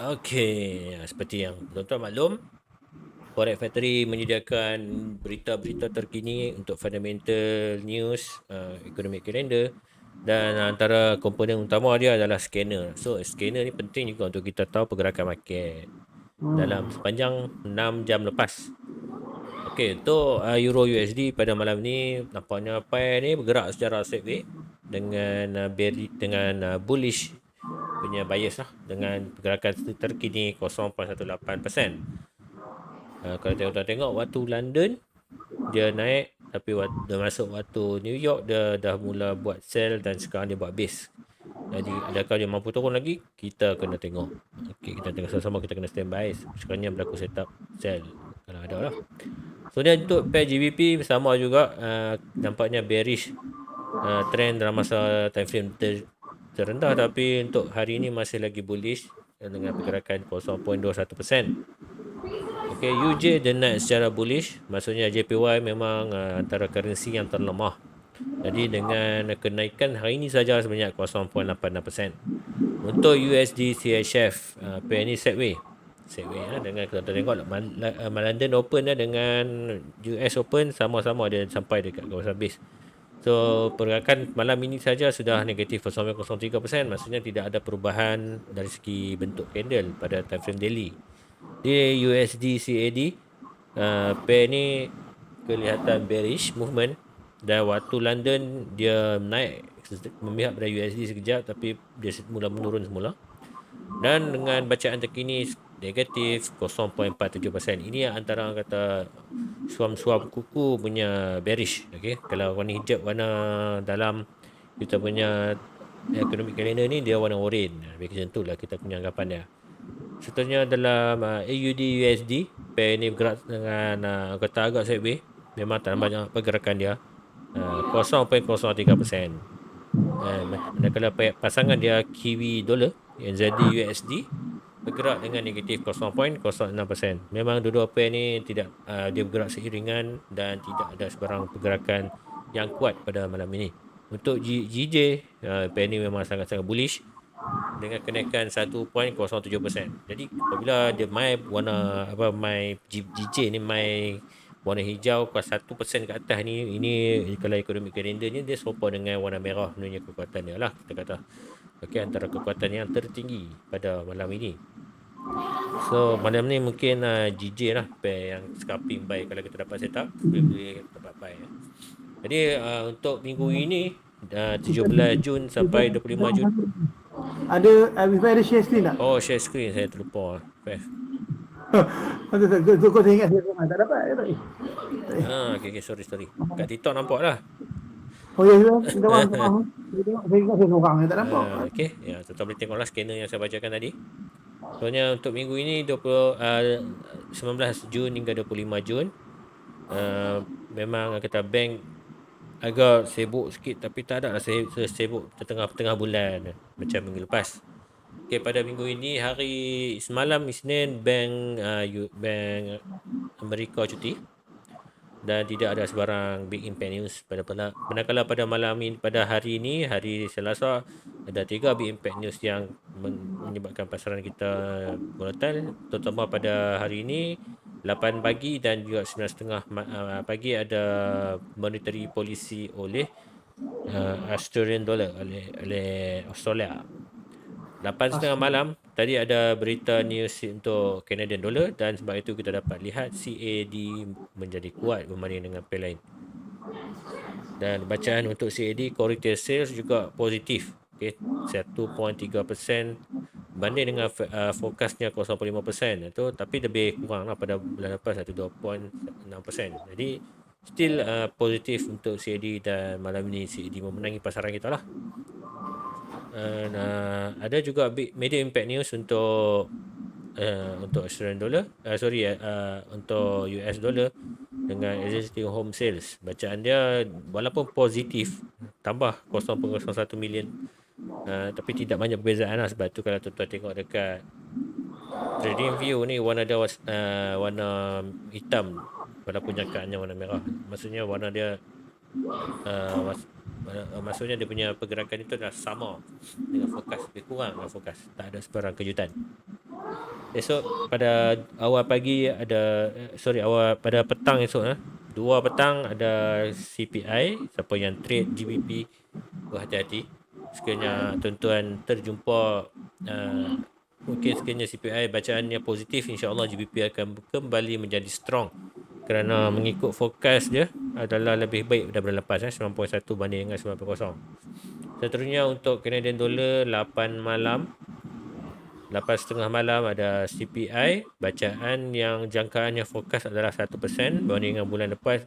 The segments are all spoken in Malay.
Okey, seperti yang tuan-tuan maklum, Forex Factory menyediakan berita-berita terkini untuk fundamental news, economic calendar, dan antara komponen utama dia adalah scanner. So, scanner ni penting juga untuk kita tahu pergerakan market dalam sepanjang 6 jam lepas. Okey, untuk Euro USD pada malam ni nampaknya pair ni bergerak secara sideways dengan bullish punya bias lah, dengan pergerakan terkini 0.18%. Kalau tuan-tuan tengok waktu London dia naik, tapi dah masuk waktu New York dia dah mula buat sell dan sekarang dia buat base. Jadi adakah dia mampu turun lagi? Kita kena tengok. Okey, kita tengok sama-sama, kita kena standby. Sekarang berlaku setup sell kalau ada lah. So dia untuk pair GBP sama juga, nampaknya bearish trend dalam masa time frame terendah, tapi untuk hari ini masih lagi bullish dengan pergerakan 0.21%. Okey, UJ dia naik secara bullish, maksudnya JPY memang antara currency yang terlemah. Jadi dengan kenaikan hari ini saja sebanyak 0.86%. Untuk USD CHF, pair ni sideways. Dengan kita tengok London Open dengan US Open sama-sama dia sampai dekat kawasan base. So pergerakan malam ini saja sudah negatif 0.03%, maksudnya tidak ada perubahan dari segi bentuk candle pada time frame daily. Di USD CAD, pair ni kelihatan bearish movement, dan waktu London dia naik memihak pada USD sekejap, tapi dia mula menurun semula. Dan dengan bacaan terkini negatif 0.47%. Ini antara kata suam-suam kuku punya bearish. Okey, kalau warna hijau, warna dalam kita punya economic calendar ni dia warna orange. Macam itulah kita punya anggapan dia. Seterusnya dalam AUD USD, pair ni bergerak dengan kata agak sideways. Memang tak banyak pergerakan dia. 0.03%. Manakala pasangan dia Kiwi Dollar, NZD USD, bergerak dengan negatif 0.06%. Memang dua-dua pair ni tidak dia bergerak seiringan dan tidak ada sebarang pergerakan yang kuat pada malam ini. Untuk GJ, pair ni memang sangat-sangat bullish dengan kenaikan 1.07%. Jadi apabila dia mai GJ ni mai warna hijau kelas 1% ke atas ni, ini kalau economic calendar ni dia serupa dengan warna merah punya kekuatan dia lah, kita kata. Okey, antara kekuatan yang tertinggi pada malam ini. So malam ni mungkin GJ lah pair yang scalping buy kalau kita dapat setup, boleh dapat buy. Jadi untuk minggu ini 17 Jun sampai 25 Jun. Ada Wi-Fi ada share screen tak? Oh, share screen saya terlupa. Kau ingat saya tak dapat ke tak? Okay, sorry. Kat TikTok nampak lah. Oh ya, minta maaf. Saya ingat saya seorang yang tak dapat. Okay, ya, tuan boleh tengoklah scanner yang saya bacakan tadi. Soalnya untuk minggu ini 19 Jun hingga 25 Jun, memang kata bank agak sibuk sikit, tapi tak ada lah sibuk tengah bulan macam minggu lepas. Okay, pada minggu ini hari semalam Isnin, bank Amerika cuti dan tidak ada sebarang big impact news. Manakala pada malam ini, pada hari ini, hari Selasa, ada 3 big impact news yang menyebabkan pasaran kita volatile, terutama pada hari ini 8 pagi dan juga 9.30 pagi ada monetary policy oleh Australian dollar, oleh Australia. 8.30 malam tadi ada berita news untuk Canadian dollar, dan sebab itu kita dapat lihat CAD menjadi kuat berbanding dengan pair lain. Dan bacaan untuk CAD, core retail sales juga positif. Okay, 1.3% banding dengan forecastnya 0.5% itu, tapi lebih kurang lah pada bulan lepas 2.6%. Jadi still positif untuk CAD, dan malam ini CAD memenangi pasaran kita lah. Ada juga major impact news untuk Australian dollar, untuk US dollar dengan existing home sales. Bacaan dia walaupun positif, tambah 0.01 million, tapi tidak banyak perbezaan lah. Sebab tu kalau tuan-tuan tengok dekat trading view ni, warna dia warna hitam walaupun jangkaannya warna merah. Maksudnya warna dia maksudnya dia punya pergerakan itu dah sama dengan fokus, lebih kurang dengan fokus, tak ada sebarang kejutan. Esok pada awal pagi ada awal pada petang esok 2 petang ada CPI. Siapa yang trade GBP berhati-hati. Sekiranya tuan-tuan terjumpa mungkin sekiranya CPI bacaannya positif, insya-Allah GBP akan kembali menjadi strong. Kerana mengikut forecast dia adalah lebih baik daripada lepas 91 banding dengan 90. Seterusnya untuk Canadian dollar 8 malam 8.30 malam ada CPI. Bacaan yang jangkaannya fokus adalah 1% berbanding dengan bulan lepas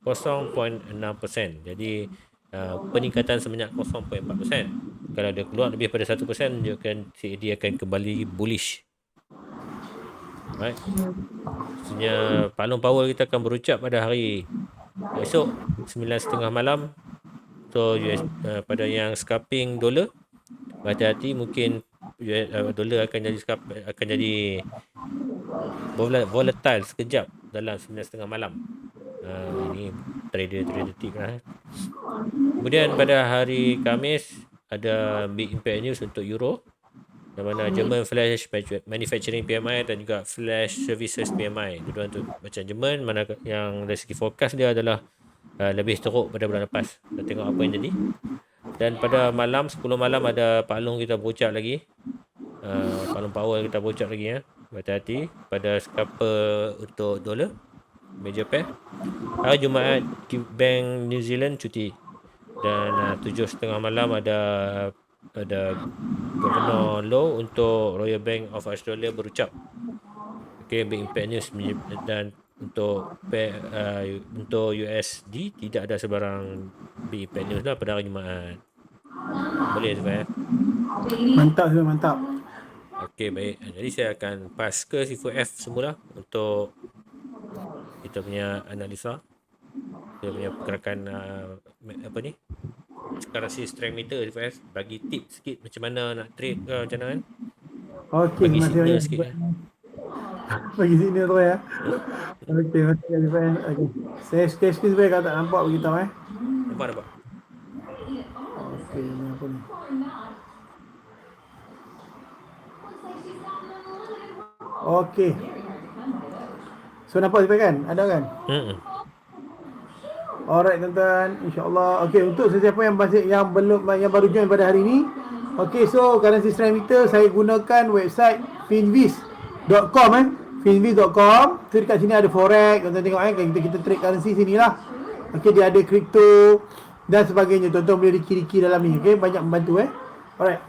0.6%. Jadi peningkatan sebanyak 0.4%. Kalau dia keluar lebih pada 1%, menunjukkan dia akan kembali bullish. Right. Maksudnya Palung Power kita akan berucap pada hari esok 9.30 malam. So pada yang scalping dolar, berhati-hati, mungkin dolar akan jadi volatile sekejap dalam 9.30 malam. Ini trader tip lah. Kemudian pada hari Khamis ada big impact news untuk euro, di mana German Flash Manufacturing PMI dan juga Flash Services PMI. Dua-dua untuk macam Jerman, mana yang dari segi forecast dia adalah lebih teruk pada bulan lepas. Kita tengok apa yang jadi. Dan pada malam 10 malam ada Pak Long kita berucap lagi. Pak Long Power kita berucap lagi Berhati-hati pada scalper untuk dolar major pair. Hari Jumaat Bank New Zealand cuti. Dan 7.30 malam ada Governor Low untuk Royal Bank of Australia berucap. Okay, big impact news. Dan untuk untuk USD tidak ada sebarang big impact news pada hari Jumaat. Boleh Zufan? Mantap. Okey, baik. Jadi saya akan pass ke C4F semula untuk kita punya analisa. Kita punya pergerakan currency strength meter C4F. Bagi tip sikit macam mana nak trade ke macam mana kan? Okey, bagi terima kasih sikit bagi sini tu ya. Okey, terima kasih Fan. Okey. Saya sketch supaya kalau tak nampak bagi tahu Nampak. Okey, ni apa ni? Okey. So nampak supaya kan? Ada kan? Alright tuan-tuan, insya-Allah. Okey, untuk sesiapa yang baru join pada hari ini. Okey, so currency strength meter saya gunakan website finviz.com finviz.com. So dekat sini ada forex, tuan-tuan tengok kita trade currency sinilah. Okey, dia ada crypto dan sebagainya. Tuan-tuan boleh riki-riki dalam ni. Okey, banyak membantu Alright.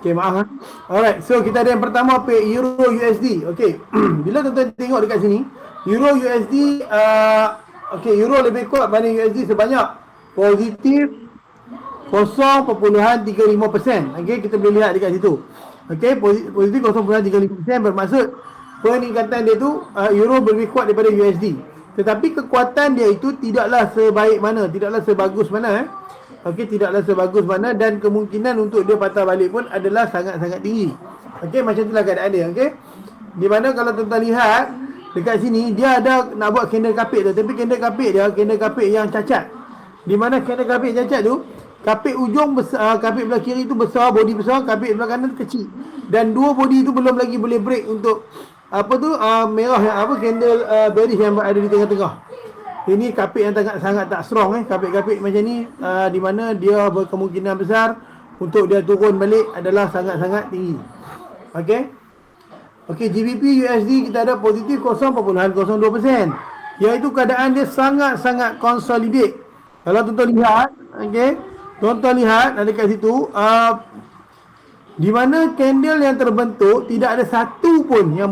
Okay, maaf Alright, so kita ada yang pertama Euro USD. Okay, bila tuan-tuan tengok dekat sini Euro USD okay, Euro lebih kuat banding USD sebanyak positif 0.35%. Okay, kita boleh lihat dekat situ. Okay, positif 0.35% bermaksud peningkatan dia tu Euro lebih kuat daripada USD. Tetapi kekuatan dia itu tidaklah sebaik mana, tidaklah sebagus mana Okey, tidaklah sebagus mana, dan kemungkinan untuk dia patah balik pun adalah sangat-sangat tinggi. Okey, macam itulah keadaan dia. Okey, di mana kalau tuan-tuan lihat dekat sini dia ada nak buat candle kapit tu, tapi candle kapit yang cacat. Di mana candle kapit cacat tu, kapit ujung besar, kapit belah kiri tu besar, body besar, kapit belah kanan kecil. Dan dua body tu belum lagi boleh break untuk merah yang candle bearish yang ada di tengah-tengah. Ini kapit yang sangat tak strong kapit-kapit macam ni di mana dia berkemungkinan besar untuk dia turun balik adalah sangat-sangat tinggi. Okey. Okey, GBP USD kita ada positif 0.02%. Iaitu keadaan dia sangat-sangat consolidate. Kalau tuan-tuan lihat, okey, tuan-tuan lihat ada kat situ di mana candle yang terbentuk tidak ada satu pun yang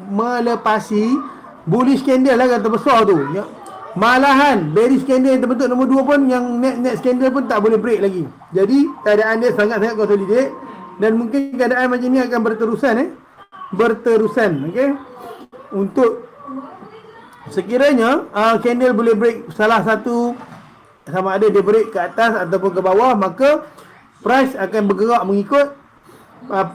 melepasi bullish candle lah kata besar tu. Malahan bearish candle yang terbentuk nombor 2 pun, yang next candle pun tak boleh break lagi. Jadi keadaan dia sangat-sangat consolidate, dan mungkin keadaan macam ni akan berterusan okey. Untuk sekiranya candle boleh break salah satu, sama ada dia break ke atas ataupun ke bawah, maka price akan bergerak mengikut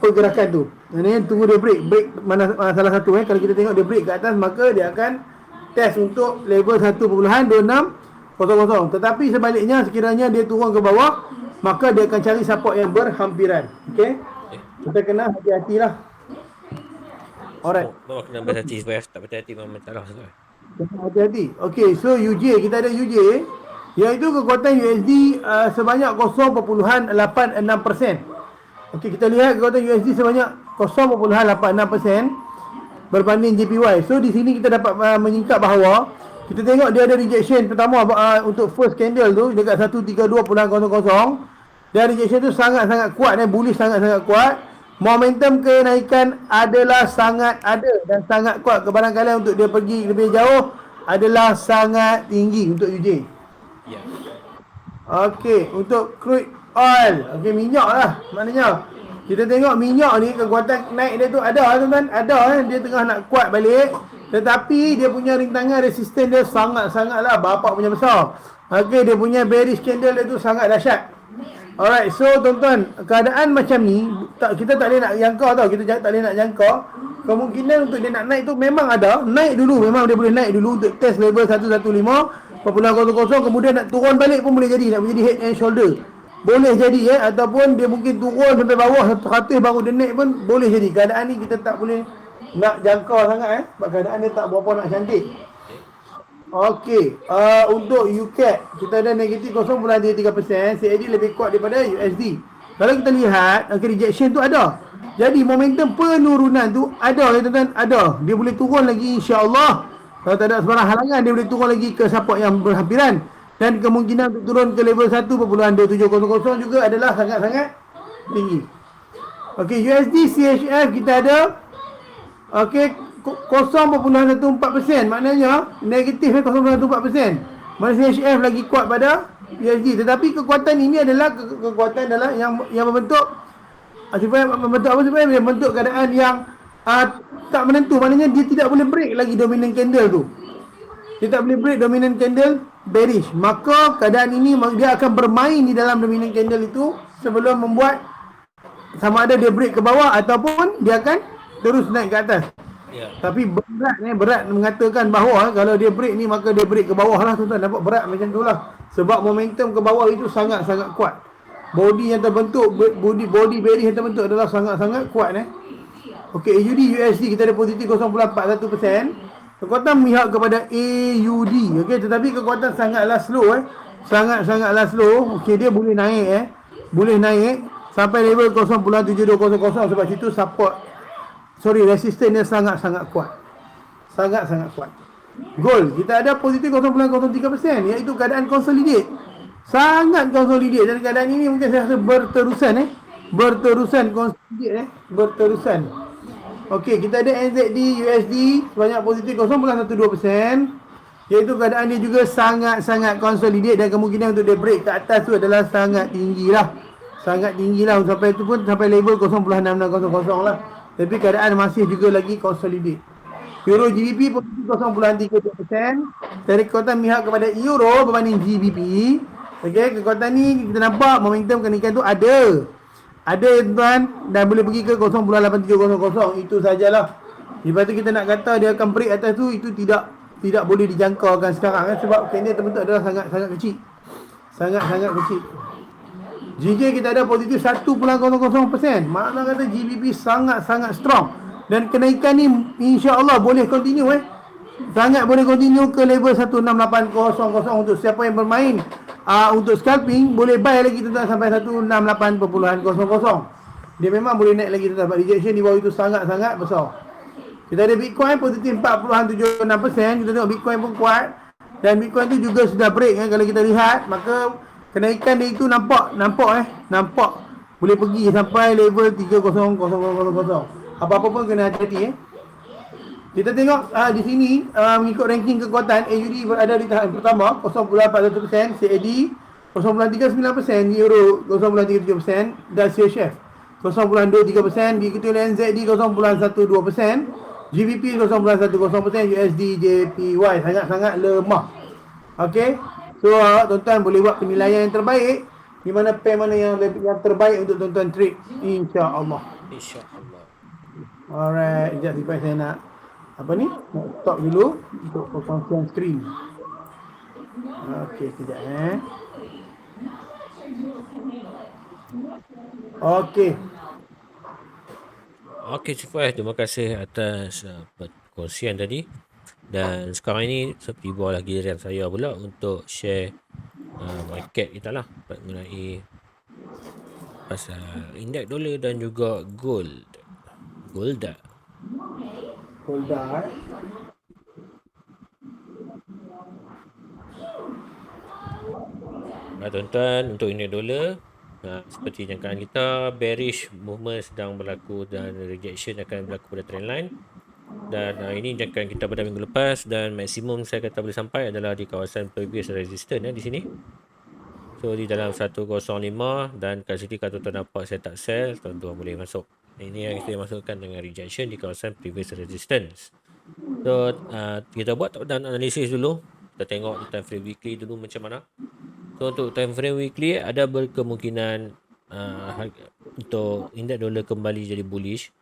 pergerakan tu. Ini tunggu dia break mana salah satu kalau kita tengok dia break ke atas, maka dia akan test untuk level 1.2600. Tetapi sebaliknya sekiranya dia turun ke bawah, maka dia akan cari support yang berhampiran. Okey. Okay. Kita kena hati-hatilah. Alright. Memang kena berhati supaya tak berhati memang salah sangat. Kena hati-hati. Okey, so UJ, kita ada UJ iaitu kekuatan USD sebanyak 0.86%. Okey, kita lihat kekuatan USD sebanyak 0.86% berbanding JPY. So di sini kita dapat menyingkap bahawa kita tengok dia ada rejection pertama untuk first candle tu dekat 132.00 dan rejection tu sangat-sangat kuat dan bullish sangat-sangat kuat. Momentum kenaikan adalah sangat ada dan sangat kuat. Kebarangkalian untuk dia pergi lebih jauh adalah sangat tinggi untuk UJ. Ya. Okey, untuk crude oil, okey, minyak lah maknanya. Kita tengok minyak ni kekuatan naik dia tu ada tuan-tuan, ada dia tengah nak kuat balik. Tetapi dia punya rintangan resisten dia sangat-sangatlah bapak punya besar. Okey, dia punya bearish candle dia tu sangat dahsyat. Alright, so tuan-tuan, keadaan macam ni kita tak boleh nak jangka tau, kita tak boleh nak jangka. Kemungkinan untuk dia nak naik tu memang ada, naik dulu, memang dia boleh naik dulu untuk test level 115.00, kemudian nak turun balik pun boleh jadi, nak menjadi head and shoulder. Boleh jadi ataupun dia mungkin turun sampai bawah 100 baru dia naik pun boleh jadi. Keadaan ni kita tak boleh nak jangka sangat sebab keadaan dia tak berapa nak cantik. Okey, untuk UCAD kita ada negatif 0.33%, CAD lebih kuat daripada USD. Kalau kita lihat, rejection tu ada. Jadi momentum penurunan tu ada tuan-tuan, ada. Dia boleh turun lagi insya-Allah. Kalau tak ada sebarang halangan dia boleh turun lagi ke support yang berhampiran. Dan kemungkinan untuk turun ke level 1.2700 juga adalah sangat-sangat tinggi. Okey, USD CHF kita ada okey 0.14%, maknanya negatif 0.14%. Mana CHF lagi kuat pada USD, tetapi kekuatan ini adalah kekuatan adalah yang membentuk membentuk apa sebenarnya? Membentuk keadaan yang tak menentu, maknanya dia tidak boleh break lagi dominant candle tu. Dia tak boleh break dominant candle bearish. Maka keadaan ini dia akan bermain di dalam dominant candle itu sebelum membuat sama ada dia break ke bawah ataupun dia akan terus naik ke atas. Ya. Tapi berat mengatakan bahawa kalau dia break ni maka dia break ke bawah lah tuan-tuan. Nampak berat macam tu lah. Sebab momentum ke bawah itu sangat-sangat kuat. Body yang terbentuk, body bearish yang terbentuk adalah sangat-sangat kuat Okey, AUD USD kita ada positif 0.41%. Kekuatan memihak kepada AUD. Okey, tetapi kekuatan sangatlah slow sangat-sangatlah slow. Okey, dia boleh naik boleh naik sampai level 0.7200 sebab situ support resisten dia sangat-sangat kuat. Sangat-sangat kuat. Gold kita ada positif 0.03%, iaitu keadaan consolidate. Sangat consolidate dan keadaan ini mungkin saya rasa berterusan consolidate berterusan. Okey, kita ada NZD USD sebanyak positif 0.12%, iaitu keadaan dia juga sangat-sangat consolidate dan kemungkinan untuk dia break ke atas tu adalah sangat tinggilah. Sangat tinggilah, sampai itu pun sampai level 0.6600 lah. Tapi keadaan masih juga lagi consolidate. Euro GBP positif 0.32%. Dari kekuatan mihak kepada Euro berbanding GBP. Okey, kekuatan ni kita nampak momentum kenaikan tu ada. Ada tuan dan boleh pergi ke 0.8300. Itu sajalah. Lepas tu kita nak kata dia akan break atas tu, itu tidak boleh dijangkakan sekarang sebab candle terbentuk adalah sangat-sangat kecil. Sangat-sangat kecil. GJ kita ada positif 1.00%. Makna kata GBP sangat-sangat strong. Dan kenaikan ni insya-Allah boleh continue sangat boleh continue ke level 16800 untuk siapa yang bermain untuk scalping boleh buy lagi tuan sampai 168.00. Dia memang boleh naik lagi tuan, sebab rejection di bawah itu sangat-sangat besar. Kita ada Bitcoin positif 4.76%. Kita tengok Bitcoin pun kuat dan Bitcoin tu juga sudah break kalau kita lihat, maka kenaikan dia itu nampak boleh pergi sampai level 30.00. Apa-apa pun kena hati-hati Kita tengok di sini mengikut ranking kekuatan AUD berada di tahap pertama 0.41%, CAD 0.39%, Euro 0.37% dan CHF 0.23%, diikuti oleh NZD 0.12%, GBP 0.10%, USD JPY sangat-sangat lemah. Okey. So tuan-tuan boleh buat penilaian yang terbaik di mana pair mana yang terbaik untuk tuan-tuan trade insya-Allah. Insya-Allah. Alright, sekejap simpan saya nak nak stop dulu untuk perkongsian skrin. Okey, sekejap Okey. Okey Sifai, terima kasih atas perkongsian tadi. Dan sekarang ini seperti buahlah giliran saya pula untuk share market kita lah mengenai pasal indeks dolar dan juga gold. Golda. Golda Tuan-tuan, untuk indeks dolar, seperti jangkaan kita, bearish movement sedang berlaku dan rejection akan berlaku pada trendline. Dan ini jangkaan kita pada minggu lepas, dan maksimum saya kata boleh sampai adalah di kawasan previous resistance di sini. So di dalam 105, dan kat sini kalau tuan-tuan nampak saya tak sell, tuan-tuan boleh masuk. Ini yang saya masukkan dengan rejection di kawasan previous resistance. So kita buat top-down analysis dulu. Kita tengok di time frame weekly dulu macam mana. So untuk time frame weekly ada berkemungkinan untuk indeks dolar kembali jadi bullish.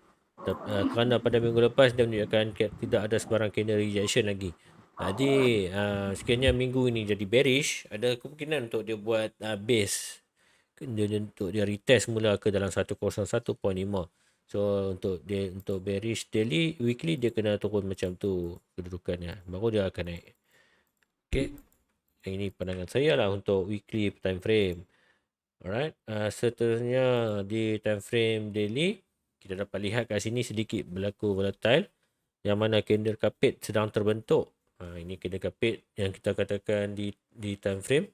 Kerana pada minggu lepas dia menunjukkan tidak ada sebarang candle rejection lagi. Jadi sekiranya minggu ini jadi bearish, ada kemungkinan untuk dia buat base. Untuk dia retest mula ke dalam 101.5. So untuk bearish daily, weekly dia kena turun macam tu kedudukannya, baru dia akan naik. Okay, ini pandangan saya lah untuk weekly time frame. Alright, seterusnya di time frame daily, kita dapat lihat kat sini sedikit berlaku volatile, yang mana candle kapit sedang terbentuk. Ini candle kapit yang kita katakan di time frame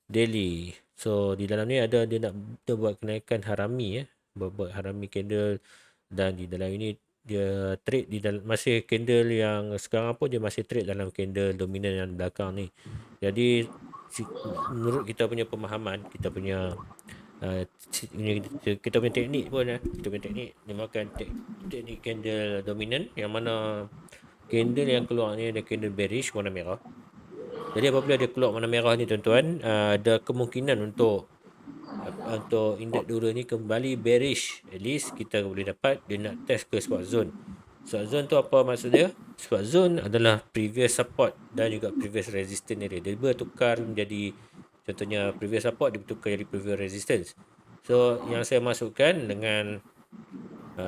daily. So di dalam ni ada dia nak buat kenaikan harami, buat harami candle, dan di dalam ini dia trade di dalam masih candle yang sekarang pun dia masih trade dalam candle dominan yang belakang ni. Jadi menurut kita punya pemahaman, kita punya teknik pun kita punya teknik dinamakan teknik candle dominant, yang mana candle yang keluar ni ada candle bearish warna merah. Jadi apabila dia keluar warna merah ni tuan-tuan, ada kemungkinan untuk indeks dolar ni kembali bearish. At least kita boleh dapat dia nak test ke support zone. Support zone tu apa maksud dia? Support zone adalah previous support dan juga previous resistance area. Dia bertukar menjadi, contohnya previous support dia bertukar jadi previous resistance. So yang saya masukkan dengan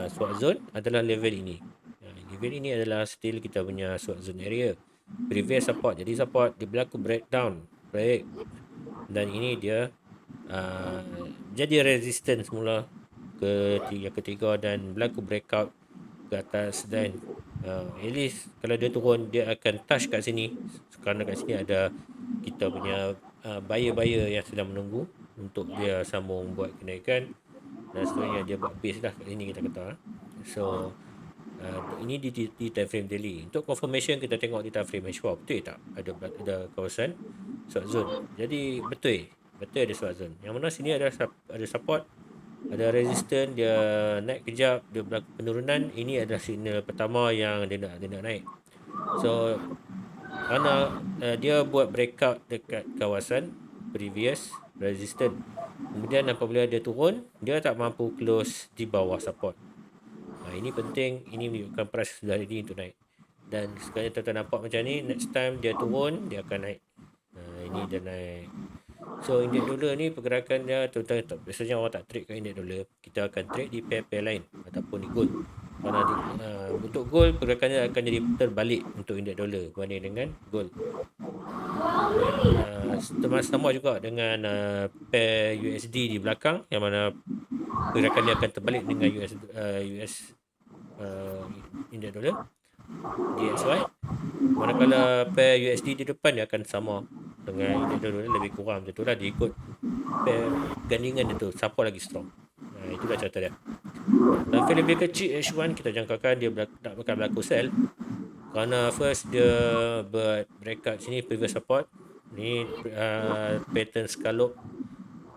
support zone adalah level ini. Level ini adalah still kita punya support zone area. Previous support, jadi support dia berlaku break, dan ini dia jadi resistance mula yang ketiga dan berlaku breakout ke atas, dan at least kalau dia turun dia akan touch kat sini, kerana kat sini ada kita punya buyer-buyer yang sedang menunggu untuk dia sambung buat kenaikan, dan seterusnya dia buat base lah kat sini kita kata. So ini di time frame daily. Untuk confirmation kita tengok di time frame H4, betul tak ada kawasan support zone. Jadi betul ada support zone, yang mana sini ada support, ada resistance, dia naik kejap, dia berlaku penurunan. Ini adalah signal pertama yang dia nak naik. So kerana dia buat breakout dekat kawasan previous resistance, kemudian apabila dia turun, dia tak mampu close di bawah support. Ini penting, ini menunjukkan price sudah ready untuk naik. Dan sekarang tuan-tuan nampak macam ni, next time dia turun, dia akan naik. Ini dia naik. So indeks dolar ni pergerakan dia, tuan-tuan biasanya orang tak trade kat indeks dolar. Kita akan trade di pair-pair lain ataupun di gold. Kerana untuk gold, pergerakannya akan jadi terbalik untuk indeks dolar berbanding dengan gold. Sama juga dengan pair USD di belakang, yang mana pergerakan dia akan terbalik dengan US indeks dolar DXY. Manakala pair USD di depan dia akan sama dengan indeks dolar, lebih kurang macam tu lah. Dia ikut pair gandingan dia tu, siapa lagi strong. Itulah contoh dia. Tapi lebih kecil H1, kita jangkakan dia tak bakal berlaku sell, kerana first dia buat breakout sini previous support. Ni pattern scallop,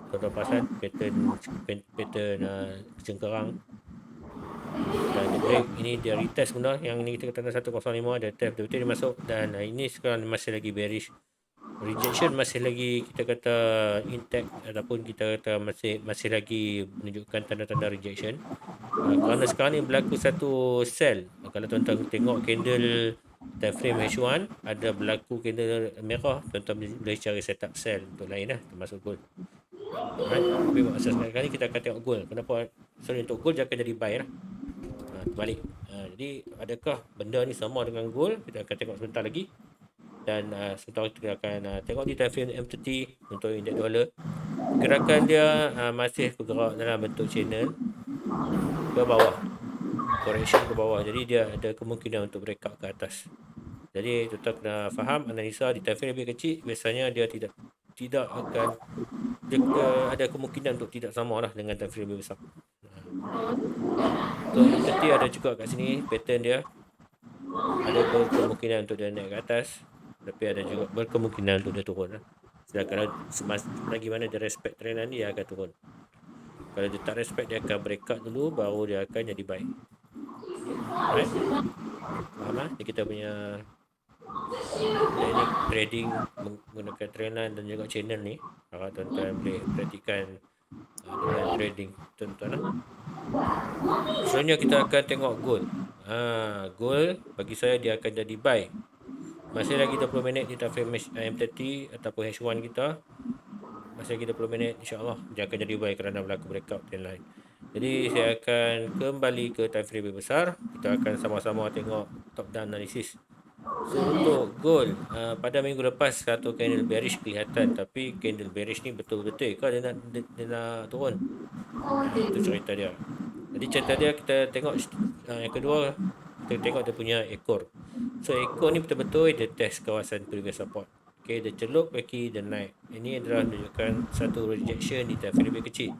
tuan-tuan perasan pattern cengkerang, dan dia break. Ini dia retest mula, yang ni kita kata 105, dia test betul-betul dia masuk, dan ini sekarang masih lagi bearish. Rejection masih lagi kita kata intact, ataupun kita kata masih lagi menunjukkan tanda-tanda rejection. Kerana sekarang ni berlaku satu sell. Kalau tuan-tuan tengok candle time frame H1, ada berlaku candle merah, tuan-tuan boleh cari setup sell untuk lain lah, termasuk gold. Alright. Tapi masa sekarang ni kita akan tengok goal. Kenapa? Sorry, untuk goal dia akan jadi buy lah. Terbalik. Jadi adakah benda ni sama dengan goal? Kita akan tengok sebentar lagi. Dan sebentar kita akan tengok di time frame M30 untuk indeks dolar. Gerakan dia masih bergerak dalam bentuk channel ke bawah, correction ke bawah. Jadi dia ada kemungkinan untuk breakout ke atas. Jadi tetap kena faham analisa di time frame lebih kecil biasanya dia tidak akan dia ada kemungkinan untuk tidak sama lah dengan time frame lebih besar. Untuk M30 ada juga kat sini pattern dia, ada berkemungkinan untuk dia naik ke atas, tapi ada juga berkemungkinan untuk dia turun lah. Sedangkan lagi mana dia respect trend ni, dia akan turun. Kalau dia tak respect, dia akan breakout dulu, baru dia akan jadi buy. Alright, faham lah? Jadi kita punya teknik trading menggunakan trendline dan juga channel ni, harap tuan-tuan boleh praktikan dengan trading tuan-tuan lah. Selanjutnya kita akan tengok gold. Gold bagi saya dia akan jadi buy. Masih lagi 20 minit di time frame M30 ataupun H1 kita. Masih lagi 20 minit, insyaAllah dia akan jadi buy kerana berlaku breakout trendline. Jadi saya akan kembali ke time frame lebih besar. Kita akan sama-sama tengok top down analysis. So untuk gold, pada minggu lepas satu candle bearish kelihatan, tapi candle bearish ni betul-betul ke dia nak turun? Itu cerita dia. Jadi cerita dia kita tengok yang kedua, kita tengok dia punya ekor. So ekor ni betul-betul dia test kawasan previous support. Okay, dia celup kaki dan naik. Ini adalah menunjukkan satu rejection di time frame lebih kecil.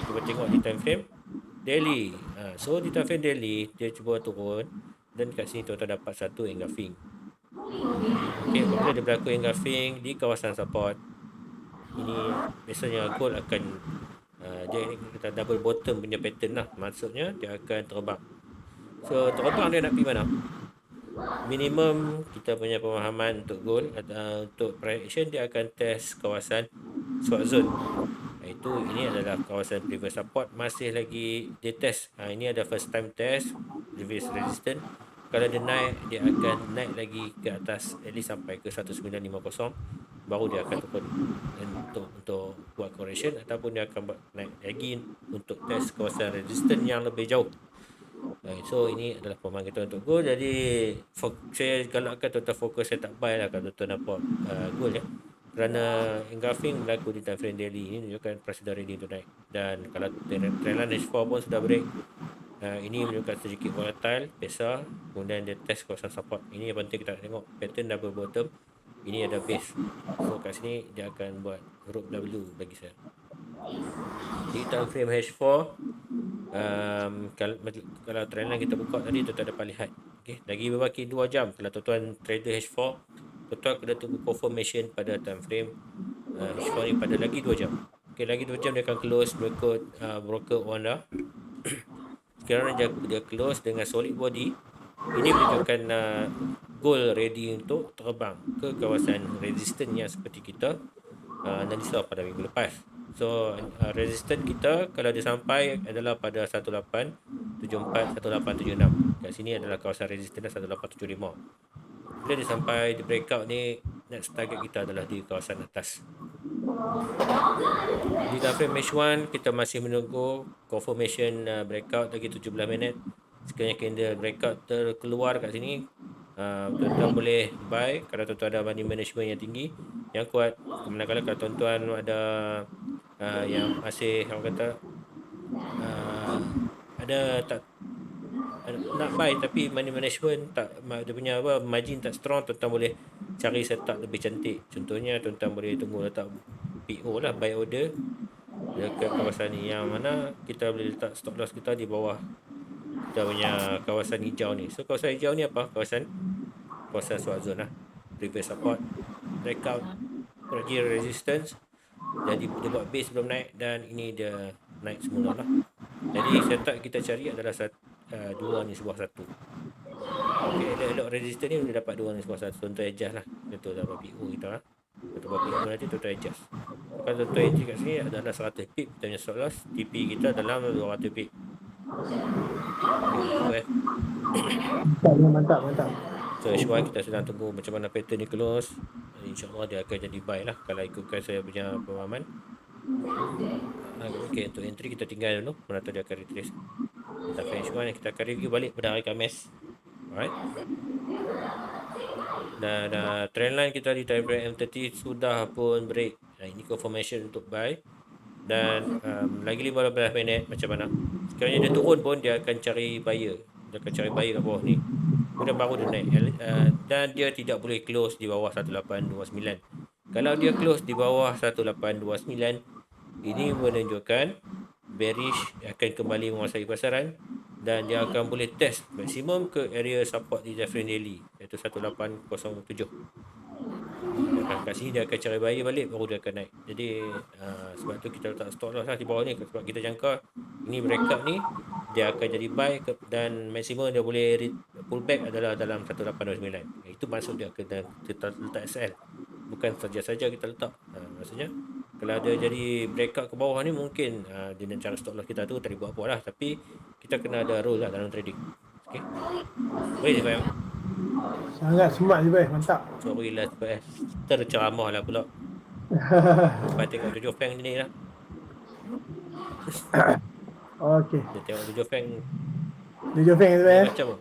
Cuba tengok di time frame daily. So di time frame daily dia cuba turun dan kat sini tuan-tuan dapat satu engulfing. Okay, apabila dia berlaku engulfing di kawasan support, ini biasanya gold akan dia ni kita double bottom punya pattern lah. Maksudnya dia akan terbang. So terbang dia nak pergi mana? Minimum kita punya pemahaman untuk gold, untuk price action dia akan test kawasan swap zone. Itu ini adalah kawasan previous support, masih lagi dia test. Ini ada first time test previous resistance. Kalau dia naik, dia akan naik lagi ke atas at least sampai ke 1950, baru dia akan turun untuk buat correction, ataupun dia akan naik lagi untuk test kawasan resistance yang lebih jauh. So ini adalah pemahaman kita untuk gold. Jadi saya galakkan tuan-tuan fokus set up buy lah kalau tuan-tuan nampak gold ya. Kerana engulfing berlaku di time frame daily, ini menunjukkan price sudah ready untuk naik. Dan kalau trendline H4 pun sudah break, ini menunjukkan sedikit volatile, biasa. Kemudian dia test kawasan support. Ini yang penting kita tengok pattern double bottom. Ini ada base. So kat sini dia akan buat huruf W bagi saya. Di time frame H4, kalau trendline kita buka tadi, tuan-tuan dapat lihat. Okay, lagi berbaki 2 jam. Kalau tuan-tuan trader H4, tuan-tuan kena tunggu confirmation pada time frame H4 ni pada lagi 2 jam. Okay, lagi 2 jam dia akan close berikut broker Wanda. Sekarang dia close dengan solid body. Ini menunjukkan gold ready untuk terbang ke kawasan resistance yang seperti kita analisa pada minggu lepas. So resistance kita kalau dia sampai adalah pada 1874, 1876. Kat sini adalah kawasan resistance 1875. Bila dia sampai di breakout ni, next target kita adalah di kawasan atas. Di time frame H1 kita masih menunggu confirmation breakout lagi 17 minit. Sekiranya candle breakout terkeluar kat sini, tuan-tuan boleh buy kalau tuan-tuan ada money management yang tinggi, yang kuat. Manakala kalau tuan-tuan ada yang masih orang kata ada tak nak buy tapi money management tak, dia punya margin tak strong, tuan-tuan boleh cari setup lebih cantik. Contohnya tuan-tuan boleh tunggu letak PO lah, buy order dekat kawasan ni, yang mana kita boleh letak stop loss kita di bawah kita punya kawasan hijau ni. So kawasan hijau ni apa? Kawasan swap zone lah, previous support, breakout, pergi resistance, jadi dia buat base belum naik, dan ini dia naik semula lah. Jadi setup kita cari adalah dua ni sebuah satu. Okay, elok resistance ni boleh dapat dua ni sebuah satu. Tuan-tuan adjust lah, betul dapat PO kita lah. Betul buat PO nanti tuan-tuan adjust. Kalau tuan-tuan entry kat sini adalah 100 pip, kita punya stop loss, TP kita dalam 200 pip. Okay, mantap. So HY kita sedang tunggu macam mana pattern ni close. InsyaAllah dia akan jadi buy lah kalau ikutkan saya punya pemahaman. Okay, untuk entry kita tinggal dulu, mana tahu dia akan retrace. Tapi HY kita akan review balik pada hari Khamis. Alright. Dan trendline kita di time frame M30 sudah pun break. Ini confirmation untuk buy. Dan lagi 15 minit macam mana. Sekiranya dia turun pun dia akan cari buyer. Dia akan cari buyer kat bawah ni. Kemudian baru dia naik. Dan dia tidak boleh close di bawah 1829. Kalau dia close di bawah 1829, ini menunjukkan bearish akan kembali menguasai pasaran. Dan dia akan boleh test maksimum ke area support di Jeffrey Daily, iaitu 1807. Dia akan kat sini, dia akan cari buyer balik, baru dia akan naik. Jadi sebab tu kita letak stop loss lah di bawah ni, sebab kita jangka ini breakout ni dia akan jadi buy dan maksimum dia boleh pull back adalah dalam 1829. Itu maksud dia kena kita letak SL, bukan saja-saja kita letak. Maksudnya kalau ada jadi breakout ke bawah ni, mungkin dengan cara stop loss kita tu tak boleh buat apa lah, tapi kita kena ada rule lah dalam trading. Okay, boleh je bayang. Sangat smart je, mantap. Sorry lah sebab terceramah lah pula. Lepas tengok Jojo Feng ni lah. Okey. Dia tengok Jojo Feng. Jojo Feng tu Macam apa?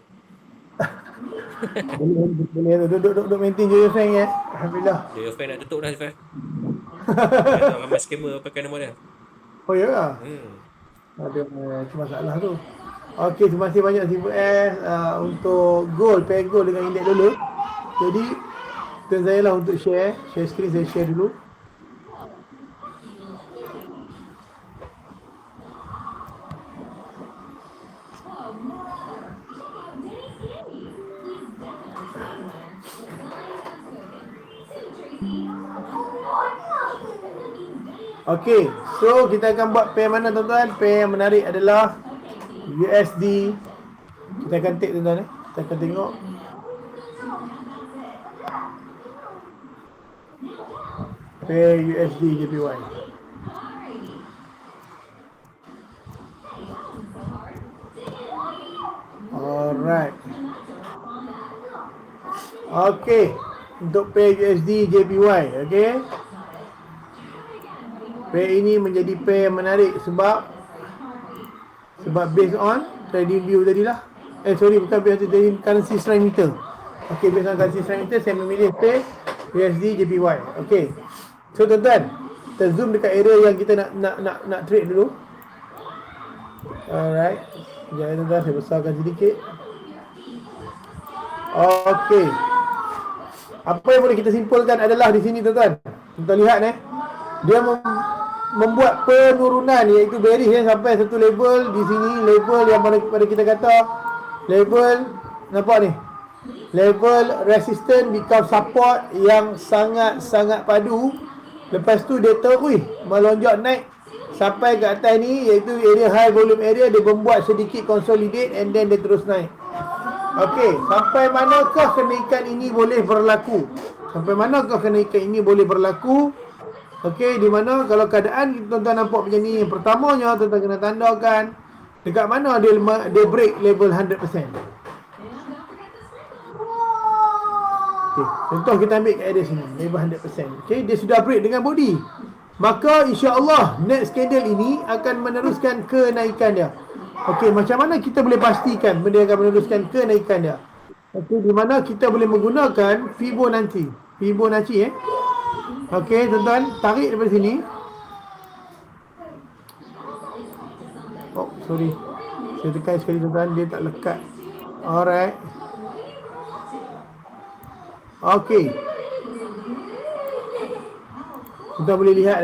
boleh duduk maintain Jojo Feng ya. Alhamdulillah. Jojo Feng nak tutup dah Feng. Tak ramai scammer pakai nama dia. Oh ya ke? Ada masalah tu. Okey, terima kasih banyak Sifu S untuk gold, pair gold dengan indeks dulu. Jadi turn saya lah untuk share screen, saya share dulu. Okey, so kita akan buat pair mana tuan-tuan? Pair yang menarik adalah USD. Kita akan take tuan-tuan. Kita akan tengok. Pair USD JPY. Alright. Okey, untuk pair USD JPY, okey. Pair ini menjadi pair yang menarik sebab based on trading view tadi lah. Bukan based on trading currency strength meter. Okey, based on currency strength meter saya memilih pair USD JPY. Okey. So tuan-tuan, kita zoom dekat area yang kita nak trade dulu. Alright. Jangan tuan-tuan, saya besarkan sedikit. Okey. Apa yang boleh kita simpulkan adalah di sini tuan-tuan. Kita lihat dia membuat penurunan, iaitu bearish sampai satu level di sini, level yang pada kita kata level, nampak ni, level resistance become support yang sangat padu. Lepas tu dia melonjak naik sampai ke atas ni, iaitu area high volume area. Dia membuat sedikit consolidate and then dia terus naik. Okey, sampai manakah kenaikan ini boleh berlaku? Okey, di mana kalau keadaan tuan-tuan nampak macam ni, yang pertamanya tuan-tuan kena tandakan dekat mana dia break level 100%. Okey, contoh kita ambil kat area sini, level 100%. Okey, dia sudah break dengan body. Maka insya-Allah next candle ini akan meneruskan kenaikan dia. Okey, macam mana kita boleh pastikan benda akan meneruskan kenaikan dia? Okey, di mana kita boleh menggunakan Fibonacci. Okey, tuan-tuan, tarik daripada sini. Oh, sorry. Saya tekan sekali tuan-tuan, dia tak lekat. Alright. Okey. Kita boleh lihat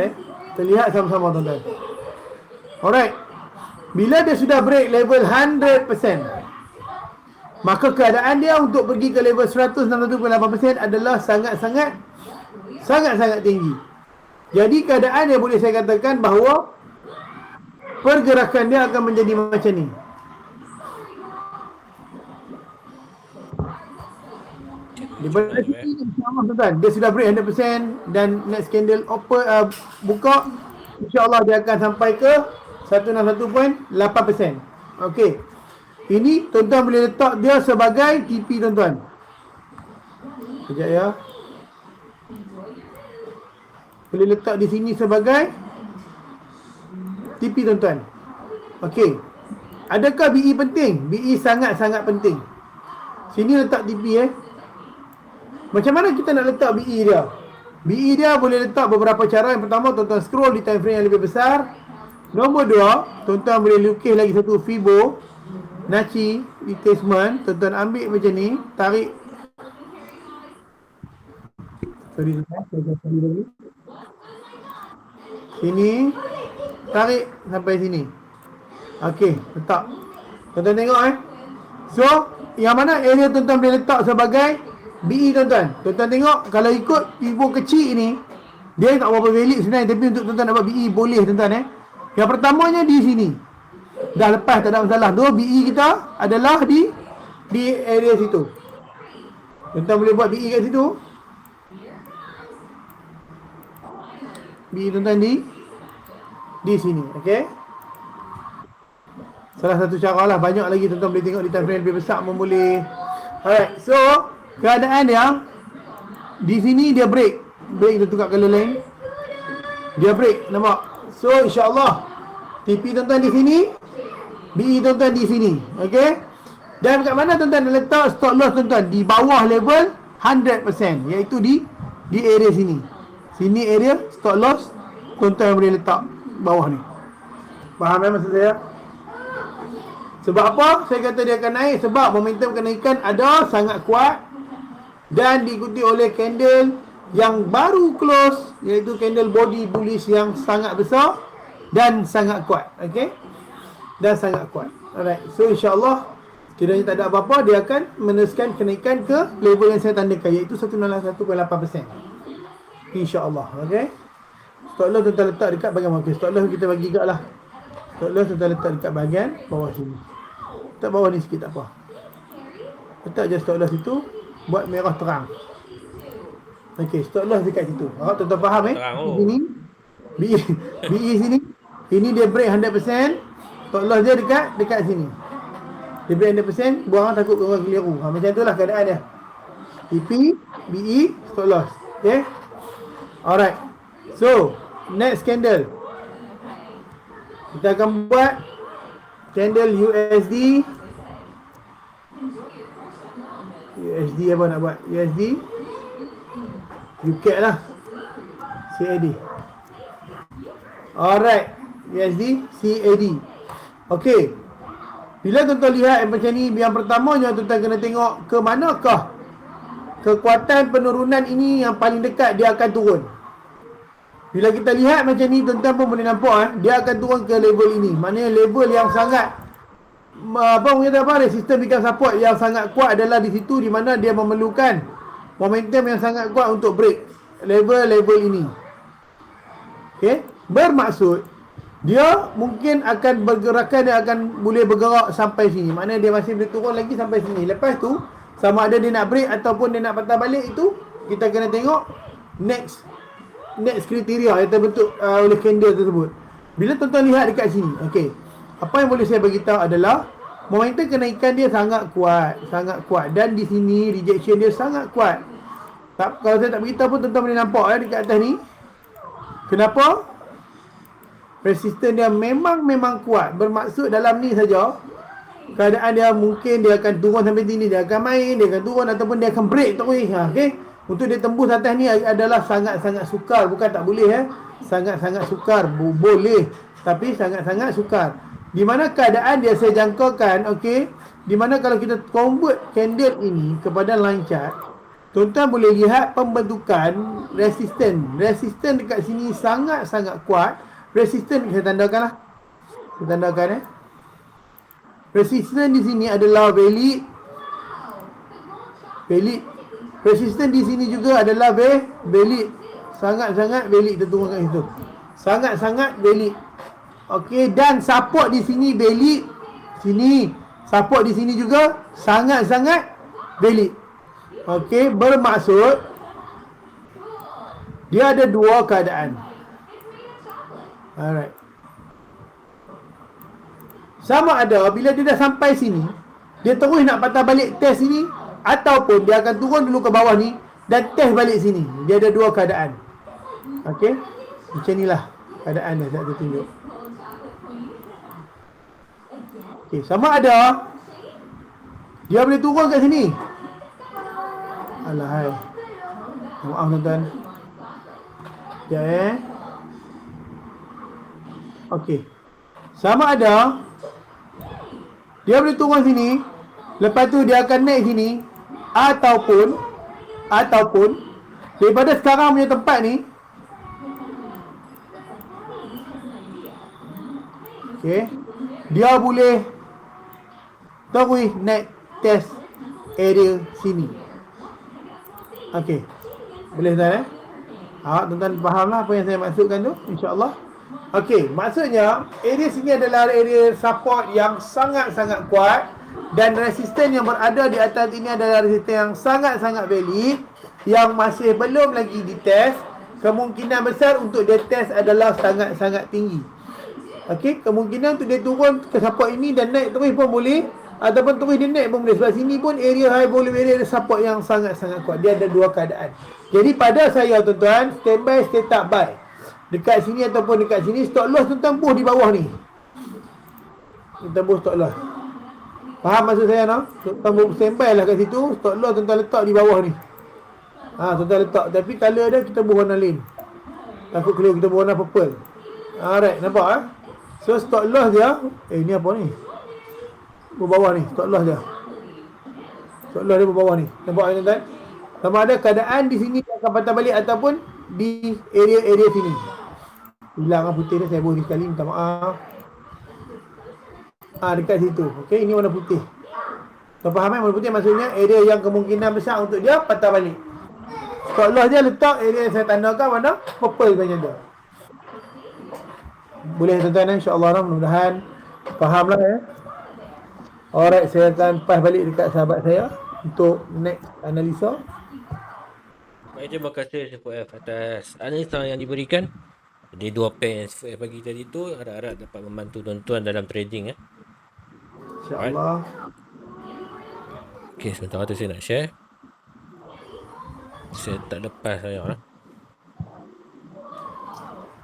Kita lihat sama-sama tuan-tuan. Alright. Bila dia sudah break level 100%, maka keadaan dia untuk pergi ke level 161.8% adalah sangat-sangat tinggi. Jadi keadaan yang boleh saya katakan bahawa pergerakan dia akan menjadi macam ni. Daripada sini insya-Allah tuan-tuan, dia sudah break 100% dan next candle buka, insya-Allah dia akan sampai ke 161.8%. Okey. Ini tuan-tuan boleh letak dia sebagai TP tuan-tuan. Sekejap ya. Boleh letak di sini sebagai TP tuan-tuan. Okey. Adakah BE penting? BE sangat-sangat penting. Sini letak TP Macam mana kita nak letak BE dia? BE dia boleh letak beberapa cara. Yang pertama, tuan-tuan scroll di time frame yang lebih besar. Nombor 2, tuan-tuan boleh lukis lagi satu Fibonacci retracement. Tuan-tuan ambil macam ni, tarik. Sorry lagi. Sini, tarik sampai sini. Okey, letak. Tuan-tuan tengok So, yang mana area tuan-tuan boleh letak sebagai BE tuan-tuan. Tuan-tuan tengok, kalau ikut Fibo kecil ni, dia tak berapa valid sebenarnya. Tapi untuk tuan-tuan dapat BE, boleh tuan-tuan Yang pertamanya di sini. Dah lepas, tak ada masalah. BE kita adalah di area situ. Tuan-tuan boleh buat BE kat situ. BE tuan-tuan di sini. Okey. Salah satu cara lah. Banyak lagi tuan-tuan boleh tengok di time frame lebih besar pun boleh. Alright. So, keadaan yang di sini dia break. Break kita tukar color lain. Dia break. Nampak? So, insyaAllah TP tuan-tuan di sini, BE tuan-tuan di sini. Okey. Dan kat mana tuan-tuan nak letak stop loss tuan-tuan? Di bawah level 100%. Iaitu di area sini. Sini area stop loss. Tuan-tuan boleh letak bawah ni. Faham maksud saya? Sebab apa saya kata dia akan naik? Sebab momentum kenaikan ada sangat kuat dan diikuti oleh candle yang baru close, iaitu candle body bullish yang sangat besar dan sangat kuat. Okey? Dan sangat kuat. Alright. So insya-Allah kiranya tak ada apa-apa, dia akan meneruskan kenaikan ke level yang saya tandakan, iaitu 101.8%. Insya-Allah. Okey? Stop loss tuan letak dekat bahagian bawah. Stop loss kita bagi juga lah. Stop loss tuan letak dekat bahagian bawah sini. Letak bawah ni sikit tak apa. Letak je stop loss itu, buat merah terang. Okey, stop loss dekat situ. Awak tuan-tuan faham Terang, Di sini BE sini. Ini dia break 100%. Stop loss dia dekat sini. Dia break 100%, buang takut orang keliru. Macam itulah keadaan dia. TP, BE, stop loss. Okey. Alright. So, next candle. Kita akan buat candle USD. USD apa nak buat? USD UK lah. CAD. Alright. USD CAD. Okey. Bila tuan-tuan lihat macam ni, yang pertamanya tuan-tuan kena tengok ke manakah kekuatan penurunan ini yang paling dekat dia akan turun. Bila kita lihat macam ni, tuan-tuan pun boleh nampak dia akan turun ke level ini. Maknanya level yang sangat resistance become support yang sangat kuat adalah di situ, di mana dia memerlukan momentum yang sangat kuat untuk break level ini. Okey, bermaksud dia mungkin akan bergerakan, dia akan boleh bergerak sampai sini. Maknanya dia masih boleh turun lagi sampai sini. Lepas tu sama ada dia nak break ataupun dia nak patah balik, itu kita kena tengok next kriteria yang terbentuk oleh candle tersebut. Bila tuan-tuan lihat dekat sini, okey, apa yang boleh saya beritahu adalah momentum kenaikan dia sangat kuat dan di sini rejection dia sangat kuat. Kalau saya tak beritahu pun tuan-tuan boleh nampak dekat atas ni. Kenapa? Resistance dia memang kuat. Bermaksud dalam ni saja keadaan dia mungkin dia akan turun sampai sini, dia akan main, dia akan turun ataupun dia akan break terus. Okey. Untuk dia tembus atas ni adalah sangat-sangat sukar. Bukan tak boleh sangat-sangat sukar. Boleh, tapi sangat-sangat sukar. Di mana keadaan dia saya jangkakan, okey, di mana kalau kita convert candle ini kepada line chart, tuan-tuan boleh lihat pembentukan resisten dekat sini sangat-sangat kuat. Resisten saya tandakan lah. Saya tandakan resisten di sini adalah valid. Resisten di sini juga adalah valid. Sangat-sangat valid, kita turun kat situ. Sangat-sangat valid. Okey, dan support di sini valid. Sini support di sini juga sangat-sangat valid. Okey, bermaksud dia ada dua keadaan. Alright. Sama ada bila dia dah sampai sini, dia terus nak patah balik test ini, ataupun dia akan turun dulu ke bawah ni, dan test balik sini. Dia ada dua keadaan. Okey. Macam inilah keadaan dia saya tunjuk. Okey, sama ada dia boleh turun kat sini. Alah hai. Maaf tuan-tuan. Sekejap Okey. Sama ada dia boleh turun sini, lepas tu dia akan naik sini, ataupun daripada sekarang punya tempat ni, okey, dia boleh terus naik test area sini. Okey. Boleh tuan tuan-tuan faham lah apa yang saya maksudkan tu, insya-Allah. Okey, maksudnya area sini adalah area support yang sangat-sangat kuat dan resisten yang berada di atas ini adalah resisten yang sangat-sangat valid yang masih belum lagi ditest. Kemungkinan besar untuk dia test adalah sangat-sangat tinggi. Okey, kemungkinan untuk dia turun ke support ini dan naik terus pun boleh, ataupun terus dia naik pun boleh. Sebab sini pun area high volume area ada support yang sangat-sangat kuat. Dia ada dua keadaan. Jadi pada saya tuan-tuan, standby, stay tak buy. Dekat sini ataupun dekat sini, stop loss tuan-tuan push di bawah ni. Kita push stop loss. Faham maksud saya no? Tuan-tuan standby lah kat situ, stop loss tuan-tuan letak di bawah ni. Tuan-tuan letak. Tapi color dia kita buh warna lain. Takut keluar kita buh warna purple. Alright, nampak So stop loss dia, ni apa ni? Bawah ni, stop loss dia. Stop loss dia bawah ni. Nampak tuan-tuan? Sama ada keadaan di sini akan patah balik ataupun di area-area sini. Hilang putih ni, saya buh sekali, minta maaf. Dekat situ. Okey, ini warna putih. Kau faham warna putih maksudnya area yang kemungkinan besar untuk dia patah balik. Stop loss dia letak area yang saya tandakan warna purple macam tu. Boleh tuan-tuan, insya-Allah, mudah-mudahan fahamlah Alright, saya akan pass balik dekat sahabat saya untuk next analisa. Baik, terima kasih F atas analisa yang diberikan. Jadi dua pair yang F bagi tadi tu harap-harap dapat membantu tuan-tuan dalam trading InsyaAllah. Okey, sementara tu saya nak share. Saya tak lepas saya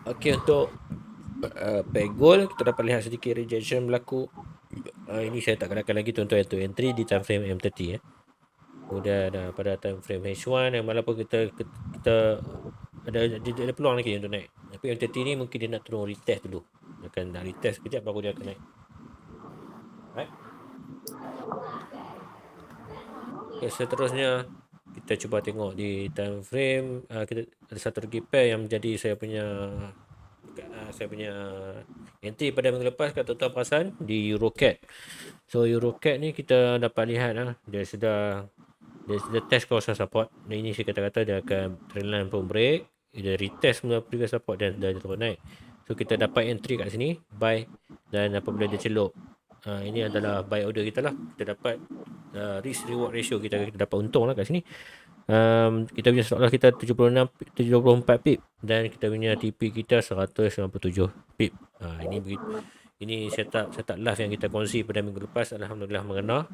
Okey, untuk pair gold kita dapat lihat sedikit rejection berlaku. Ini saya tak kenakan lagi tuan-tuan untuk entry di time frame M30 Kemudian pada time frame H1 yang walaupun kita ada peluang lagi untuk naik. Tapi M30 ni mungkin dia nak turun retest dulu. Dia akan nak retest sekejap baru dia akan naik. Right? Okay, seterusnya kita cuba tengok di time frame. Kita ada satu lagi pair yang menjadi saya punya entry pada minggu lepas kat tuan-tuan perasan di Eurocat. So Eurocat ni kita dapat lihat dia sudah test kawasan support. Dan ini saya kata dia akan trendline pun break. Dia retest mula previous support dan dah turun naik. So kita dapat entry kat sini, buy, dan apabila dia celup, ini adalah buy order kita lah. Kita dapat risk reward ratio kita dapat untung lah kat sini. Kita punya stop loss kita 74 pip dan kita punya TP kita 197 pip. Ini setup live yang kita kongsi pada minggu lepas, alhamdulillah mengena.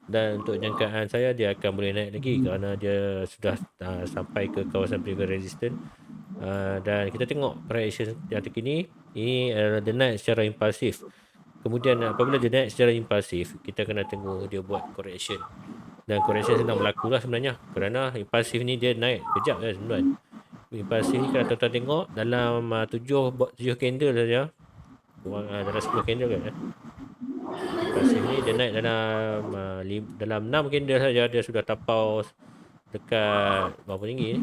Dan untuk jangkaan saya dia akan boleh naik lagi kerana dia sudah sampai ke kawasan previous resistance. Dan kita tengok price action yang terkini, ini adalah dia naik secara impulsif. Kemudian apabila dia naik secara impulsif, kita kena tunggu dia buat correction. Dan correction sedang berlaku lah sebenarnya, kerana impulsif ni dia naik kejap sebenarnya. Impulsif ni kalau tuan-tuan tengok dalam 7 candle saja, dalam 10 candle kan impulsif ni dia naik dalam 6 candle saja dia sudah tapau dekat berapa tinggi ni,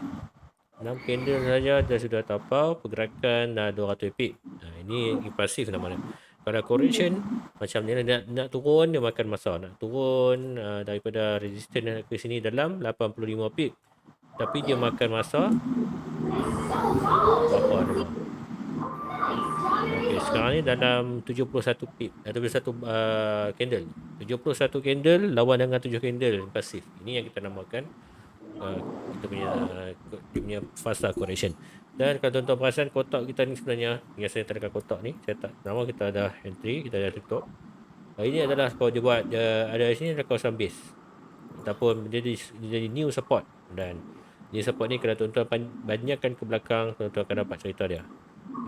6 candle saja dia sudah tapau pergerakan 200 pip. Ini impulsif namanya. Kalau correction macam ni nak turun dia makan masa, nak turun daripada resistance ke sini dalam 85 pip, tapi dia makan masa berapa ada. Okay, sekarang ni dalam 71 pip, 71 candle, 71 candle lawan dengan 7 candle pasif. Ini yang kita namakan kita punya fasa correction. Dan kalau tuan-tuan perasan kotak kita ni sebenarnya, yang saya tanda kotak ni, saya tak nama, kita ada entry, kita ada tutup. Ini adalah kalau dia buat ada sini ada kawasan base ataupun jadi new support, dan Dia support ni kalau tuan-tuan banyakkan ke belakang, tuan-tuan akan dapat cerita dia.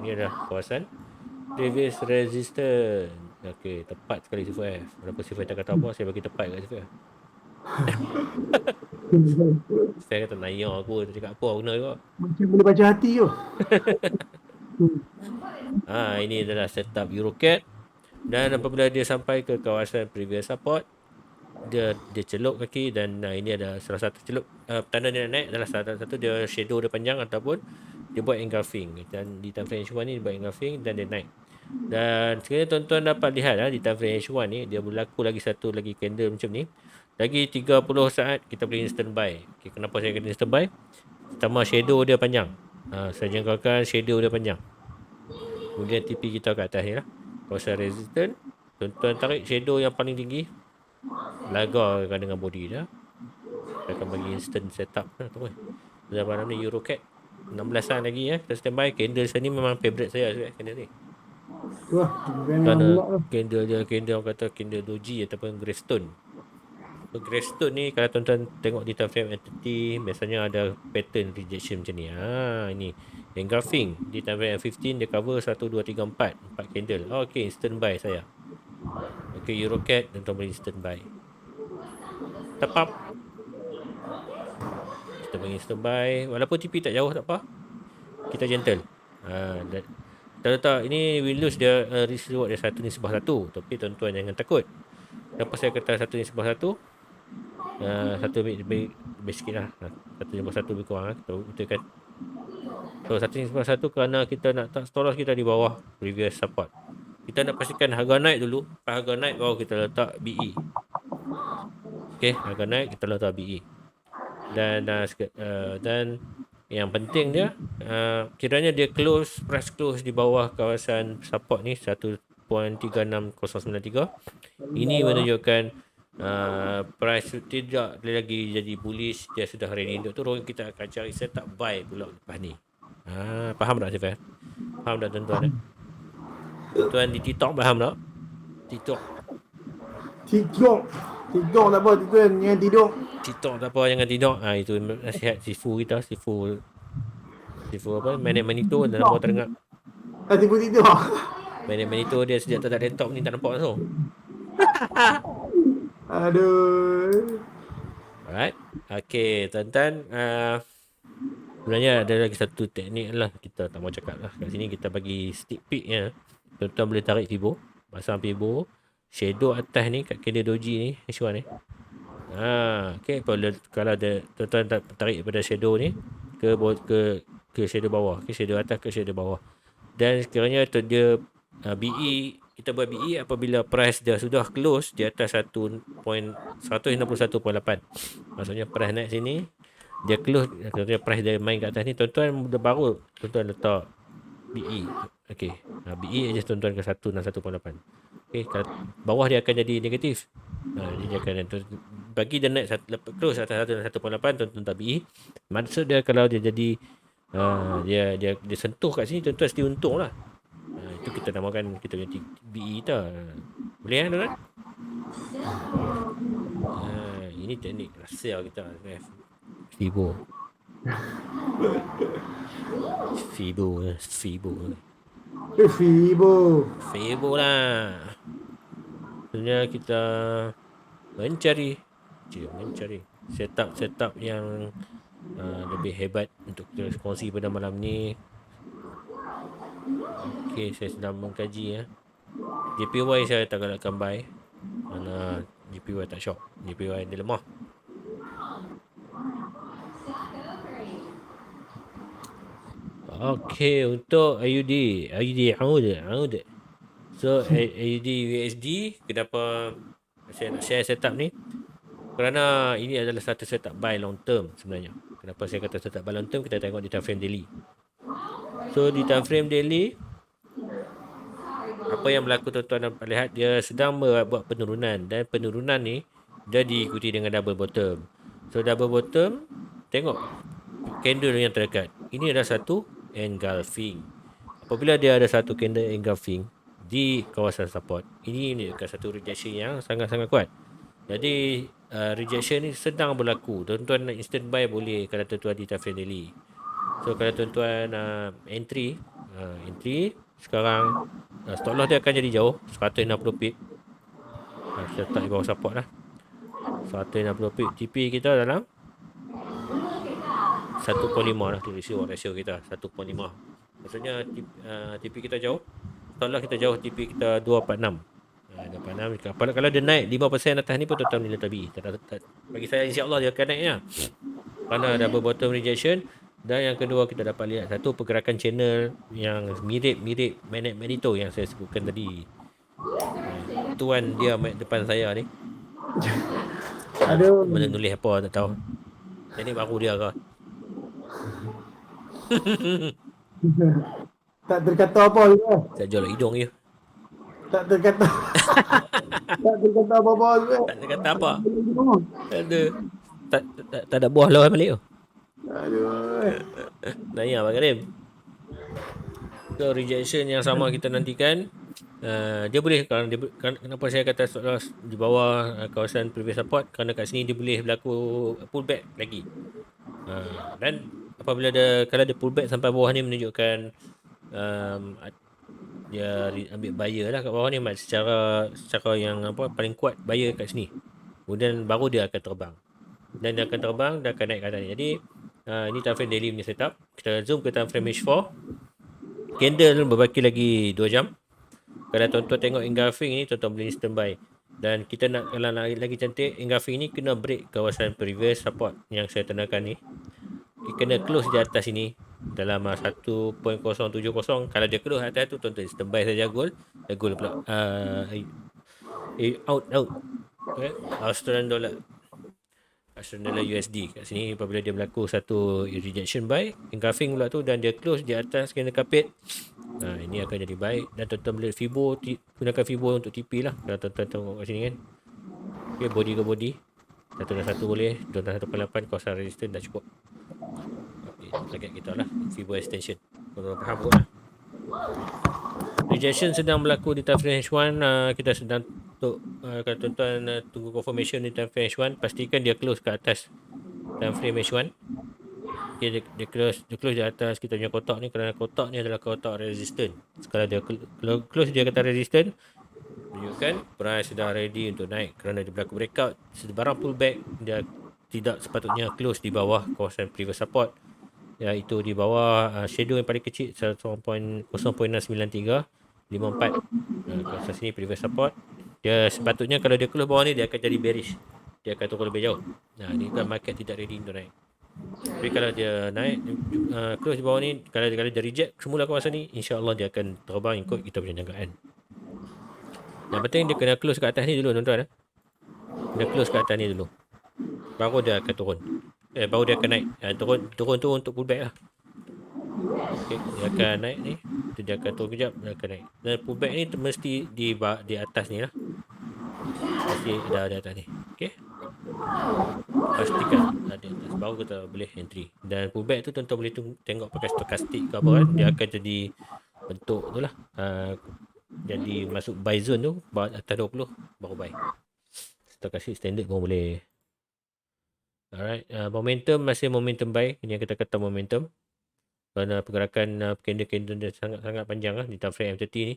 Ini adalah kawasan previous resistance. Okey, tepat sekali Sifu F. Walaupun Sifu F tak kata apa, saya bagi tepat kat Sifu F. Saya kata naya aku, dia cakap apa guna juga. Macam boleh baca hati tu. Ini adalah setup Eurocat. Dan apabila dia sampai ke kawasan previous support, dia celup kaki dan ini ada salah satu celup tanda dia naik adalah salah satu dia shadow dia panjang ataupun dia buat engulfing, dan di time frame H1 ni dia buat engulfing dan dia naik. Dan sekarang tuan-tuan dapat lihat di time frame H1 ni dia berlaku lagi satu lagi candle macam ni. Lagi 30 saat kita boleh instant buy. Okay, kenapa saya kata instant buy? Pertama, shadow dia panjang. Saya jangkakan shadow dia panjang. Kemudian TP kita kat atas ni lah. Kawasan resistant, tuan-tuan tarik shadow yang paling tinggi, lagakan dengan body dia. Kita akan bagi instant setup lah tu kan. Dalam ni Eurocat 16an lagi kita standby. Candle ni memang favorite saya candle ni. Wah, Kerana candle dia, candle orang kata candle doji ataupun gravestone. So, gravestone ni kalau tuan-tuan tengok di time frame entity, biasanya ada pattern rejection macam ni. Ini engulfing di time frame 15 dia cover 1 2 3 4 candle. Okey, instant buy saya. Okey, Eurocat tuan-tuan boleh instant buy. Tepap. Kita bagi instant buy. Walaupun TP tak jauh tak apa. Kita gentle. Kita letak ini Windows dia risk reward dia 1:1. Tapi tuan-tuan jangan takut. Kenapa saya kata 1:1? Satu lebih sikit lah. 1:1 lebih kurang kita betulkan. So 1:1 kerana kita nak tak stop loss kita di bawah previous support. Kita nak pastikan harga naik dulu. Harga naik baru kita letak BE. Okay, harga naik kita letak BE. Dan yang penting dia kiranya dia price close di bawah kawasan support ni 1.36093. Ini menunjukkan price tidak lagi jadi bullish, dia sudah ready untuk turun. Kita akan cari setup buy pula lepas ni. Faham tak Sifat? Faham tak tuan-tuan? Tuan di TikTok faham tak? TikTok tak apa tuan, jangan tidur. TikTok tak apa, jangan tidur. Itu nasihat Sifu kita. Sifu apa? Manik Manito dalam bawah terengah. Sifu tidur. Manik Manito dia sejak tak ada laptop ni tak nampak langsung. Aduh. Alright. Okay, tuan-tuan. Sebenarnya ada lagi satu teknik lah. Kita tak mau cakap lah. Kat sini kita bagi stick peak ya. Tuan-tuan boleh tarik Fibo. Pasang Fibo. Shadow atas ni kat candle doji ni. H1 ni. Okay. Kalau tuan-tuan tarik daripada shadow ni ke shadow bawah. Okay, shadow atas ke shadow bawah. Dan sekiranya dia BE, kita buat BE apabila price dia sudah close di atas 1.161.8. Maksudnya price naik sini, dia close, contohnya price dia main kat atas ni, tuan-tuan baru tuan-tuan letak BE. Okey, BE aja tuan-tuan ke 161.8. Okey, kat bawah dia akan jadi negatif. Dia akan bagi dia naik close atas 1.8, tuan-tuan tak BE. Maksud dia kalau dia jadi dia sentuh kat sini, tuan-tuan mesti untung lah. Itu kita namakan kita punya BE tau. Boleh tuan-tuan? Ini teknik rahsia kita. Fibo lah. Sebenarnya kita mencari setup yang lebih hebat untuk kita kongsi pada malam ni. Okay, saya sedang mengkaji JPY saya tak galakkan buy kerana JPY tak shock. JPY dia lemah. Okay, untuk AUD so AUD USD, kenapa saya nak share setup ni? Kerana ini adalah satu setup buy long term sebenarnya. Kenapa saya kata setup buy long term? Kita tengok di time frame daily. So di time frame daily, apa yang berlaku tuan-tuan dapat lihat, dia sedang buat penurunan, dan penurunan ni dia diikuti dengan double bottom. So double bottom, tengok candle yang terdekat. Ini adalah satu engulfing. Apabila dia ada satu candle engulfing di kawasan support, ini menunjukkan satu rejection yang sangat-sangat kuat. Jadi rejection ni sedang berlaku. Tuan-tuan nak instant buy boleh kalau tuan-tuan di Tafrin Daily. So kalau tuan-tuan entry sekarang stop loss dia akan jadi jauh 160 pip. Kita letak di bawah support lah. 160 pip. TP kita dalam 1.5 lah tu ratio kita 1.5. Maksudnya TP kita jauh. Stop loss kita jauh, TP kita 246. 246. Kalau dia naik 5% atas ni pun tuan-tuan boleh tabi. Bagi saya insya-Allah dia akan naik lah. Kerana double bottom rejection. Dan yang kedua kita dapat lihat satu pergerakan channel yang mirip-mirip Magneto yang saya sebutkan tadi. Tuan dia depan saya ni. Aduh. Mana nulis apa tak tahu. Ini baru dia ke? Tak terkata apa juga. Saya jual hidung je. Tak terkata. Tak terkata apa-apa juga. Tak ada kata apa. Ada. Tak ada buah lawan balik tu. Aduh. Nanya Abang Karim. So rejection yang sama kita nantikan. Dia boleh kenapa saya kata stop loss di bawah kawasan previous support, kerana kat sini dia boleh berlaku pullback lagi. Dan apabila kalau dia pullback sampai bawah ni menunjukkan dia ambil buyer lah kat bawah ni, secara yang paling kuat buyer kat sini. Kemudian baru dia akan terbang. Dan dia akan terbang, dia akan naik ke atas ni. Jadi ini time frame daily punya setup. Kita zoom ke time frame H4. Candle berbaki lagi 2 jam. Kalau tuan-tuan tengok engulfing ni, tuan-tuan boleh standby. Dan kita nak kalau lagi cantik, engulfing ni kena break kawasan previous support yang saya tandangkan ni. Dia kena close di atas ini dalam 1.070. Kalau dia close atas tu, tuan-tuan standby saja gold. Gold pula out. Okay. Australian dollar USD kat sini apabila dia berlaku satu rejection buy, engulfing pula tu, dan dia close di atas candle carpet. Ini akan jadi baik. Dan tuan-tuan boleh gunakan Fibo untuk TP lah kalau tuan-tuan tengok kat sini kan. Okay, body ke body 161 boleh, 218 kawasan resistance dah cukup. Okay, target kita lah Fibo extension. Kalau faham pun lah. Rejection sedang berlaku di time frame H1. Kita sedang kalau tuan-tuan tunggu confirmation di time frame H1, pastikan dia close ke atas time frame H1. Okay, dia close di atas kita punya kotak ni, kerana kotak ni adalah kotak resistant. Kalau dia close dia kata resistant, menunjukkan price sudah ready untuk naik, kerana dia berlaku breakout. Sebarang pullback dia tidak sepatutnya close di bawah kawasan previous support, iaitu di bawah shadow yang paling kecil 0.69354. Kawasan sini previous support. Dia sepatutnya kalau dia close bawah ni, dia akan jadi bearish, dia akan turun lebih jauh. Ni kan market tidak ready untuk naik. Tapi kalau dia naik close di bawah ni, kalau dia reject semula kawasan ni, insya-Allah dia akan terbang ikut kita punya jangkaan. Yang penting dia kena close kat atas ni dulu tuan-tuan. Dia close kat atas ni dulu, baru dia akan turun. Baru dia akan naik. Turun tu untuk pullback lah. Okay, dia akan naik ni, dia akan turun kejap, dia akan naik. Dan pullback ni mesti di atas ni lah. Mesti ada atas ni. Okay, pastikan ada atas, baru kita boleh entry. Dan pullback tu tuan-tuan boleh tengok pakai stokastik ke apa kan. Dia akan jadi bentuk tu lah, jadi masuk buy zone tu atas 20 baru buy. Stokastik standard pun boleh. Alright, momentum masih momentum buy. Ini yang kita kata momentum, kerana pergerakan candle dia sangat-sangat panjang lah di time frame M30 ni.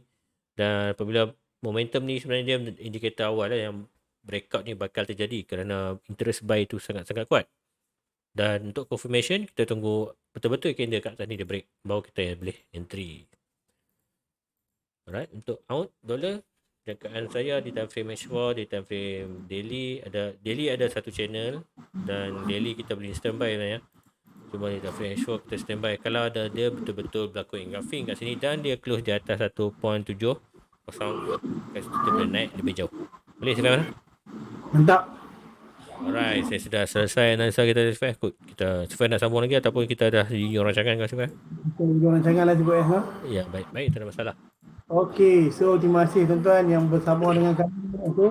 Dan apabila momentum ni sebenarnya dia indikator awal lah yang breakout ni bakal terjadi, kerana interest buy tu sangat-sangat kuat. Dan untuk confirmation, kita tunggu betul-betul candle kat atas ni dia break, baru kita boleh entry. Alright, untuk out dollar, jangkaan saya di time frame H4, di time frame daily ada satu channel, dan daily kita boleh standby sebenarnya. Cuma di time frame H4 kita standby kalau ada dia betul-betul berlaku engulfing kat sini dan dia close di atas 1.70, kita boleh naik lebih jauh. Boleh silakan. Mantap. Alright, saya sudah selesai analisa kita. Kita nak sambung lagi ataupun kita dah jujur rancangan ke Sifai? Jujur rancangan lah cukup ya. Ya, baik, tak ada masalah. Okey, so terima kasih tuan-tuan yang bersama dengan kami. Okay.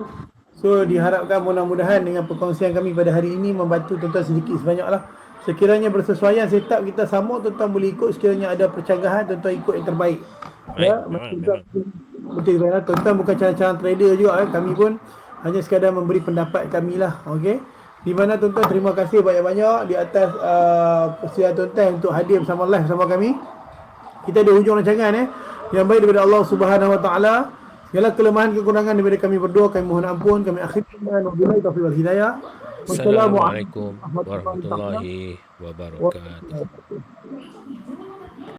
So diharapkan mudah-mudahan dengan perkongsian kami pada hari ini membantu tuan-tuan sedikit sebanyak lah. Sekiranya bersesuaian setup kita sama, tuan-tuan boleh ikut. Sekiranya ada percanggahan, tuan-tuan ikut yang terbaik. Baik, Ya, betul tuan-tuan bukan cara-cara trader juga. Kami pun hanya sekadar memberi pendapat kami lah. Okey. Di mana tuan-tuan terima kasih banyak-banyak di atas persetujuan tuan-tuan untuk hadir bersama live bersama kami. Kita ada hujung rancangan yang baik daripada Allah Subhanahu Wa Taala. Segala kelemahan kekurangan daripada kami berdua kami mohon ampun, kami akhirkan wabillahi taufiq wal hidayah. Assalamualaikum warahmatullahi wabarakatuh. wabarakatuh.